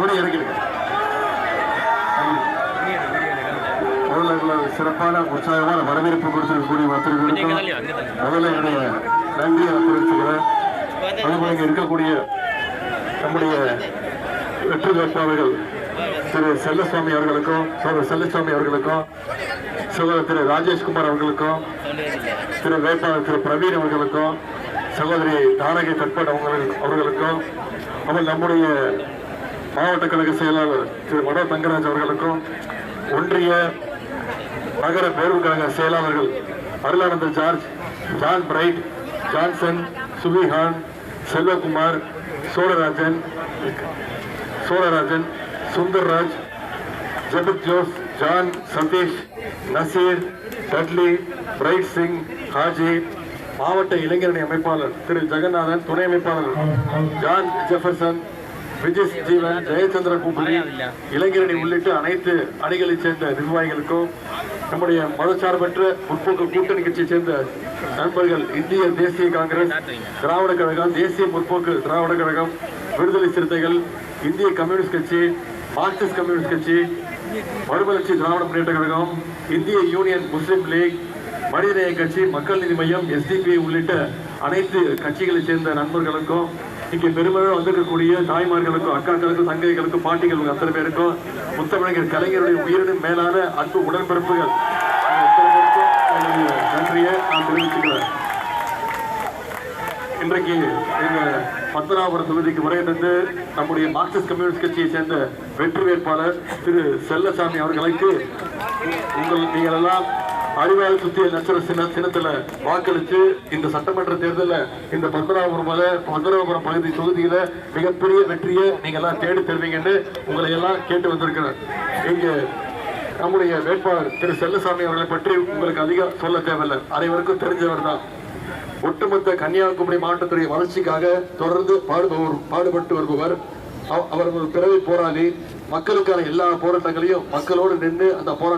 அப்படியே இறக்கிடுங்க. சிறப்பான உற்சாகமான வரவேற்பு கொடுத்திருக்கக்கூடிய மற்றவர்களுக்கும் முதல்ல என்னுடைய நன்றியை தெரிவிச்சுக்கிறேன். அதுபோல இங்க இருக்கக்கூடிய நம்முடைய வெற்றி வேட்பாளர்கள் திரு செல்லசுவாமி அவர்களுக்கும் சகோதரர் செல்லசுவாமி அவர்களுக்கும் சகோதரர் திரு ராஜேஷ்குமார் அவர்களுக்கும் திரு வேட்பாளர் திரு பிரவீன் அவர்களுக்கும் சகோதரி தானகி தட்பட் அவர்களுக்கும் அவர்கள் நம்முடைய மாவட்ட கழக செயலாளர் திரு மனோ தங்கராஜ் அவர்களுக்கும் ஒன்றிய நகர பேரூர் கழக செயலாளர்கள் Arulananda George, John Bright, Johnson, Subihan, Selvakumar, Cholarajan, Sundarraj, Jabith Jose, John, Satish, Nazir, Dudley, Bright Singh, Haji, மாவட்ட இளைஞரணி அமைப்பாளர் திரு ஜெகநாதன், துணை அமைப்பாளர் ஜான் ஜெஃபர்சன், விஜய் ஜீவன், ஜெயச்சந்திர கூப்பி, இளைஞரணி உள்ளிட்ட அனைத்து அணிகளைச் சேர்ந்த நிர்வாகிகளுக்கும் நம்முடைய மதச்சார்பற்ற முற்போக்கு கூட்டணி கட்சியை சேர்ந்த நண்பர்கள், இந்திய தேசிய காங்கிரஸ், திராவிட கழகம், தேசிய முற்போக்கு திராவிட கழகம், விடுதலை சிறுத்தைகள், இந்திய கம்யூனிஸ்ட் கட்சி, மார்க்சிஸ்ட் கம்யூனிஸ்ட் கட்சி, மறுமலர்ச்சி திராவிட முன்னேற்ற கழகம், இந்திய யூனியன் முஸ்லிம் லீக், மனிதநேய கட்சி, மக்கள் நீதி மையம், எஸ்டிபி உள்ளிட்ட அனைத்து கட்சிகளை சேர்ந்த நண்பர்களுக்கும் இங்கே பெருமளவு வந்திருக்கக்கூடிய தாய்மார்களுக்கும் அக்காக்களுக்கும் தங்கைகளுக்கும் பாட்டிகளுக்கும் அத்தனை பேருக்கும் முத்தமிழர் கலைஞருடைய உயிரினும் மேலான அன்பு உடன்பிறப்புகள் அத்தனை பேருக்கும் நன்றியை நான் தெரிவிச்சுக்கிறேன். இன்றைக்கு எங்க பத்மநாபபுரம் தொகுதிக்கு வருகை தந்து நம்முடைய மார்க்சிஸ்ட் கம்யூனிஸ்ட் கட்சியை சேர்ந்த வெற்றி வேட்பாளர் திரு செல்லசாமி அவர்களுக்கு நீங்கள் எல்லாம் அறிவால் சுத்திய நட்சத்திர சின்னத்துல வாக்களித்து இந்த சட்டமன்ற தேர்தலில் இந்த பத்மநாபபுரம் பகுதி தொகுதியில மிகப்பெரிய வெற்றியை நீங்க எல்லாம் தேடி தருவீங்கன்னு உங்களை எல்லாம் கேட்டு வந்திருக்கிறேன். இங்க நம்முடைய வேட்பாளர் திரு செல்லசாமி அவர்களை பற்றி உங்களுக்கு அதிகம் சொல்ல தேவையில்லை, அனைவருக்கும் தெரிஞ்சவர் தான். ஒட்டுமொத்த கன்னியாகுமரி மாவட்டத்துடைய வளர்ச்சிக்காக தொடர்ந்து பாடுபட்டு வருபவர். அவர் ஒரு பிறவி போராளி. மக்களுக்கான எல்லா போராட்டங்களையும் மக்களோடு நின்று அந்த போராட்டம்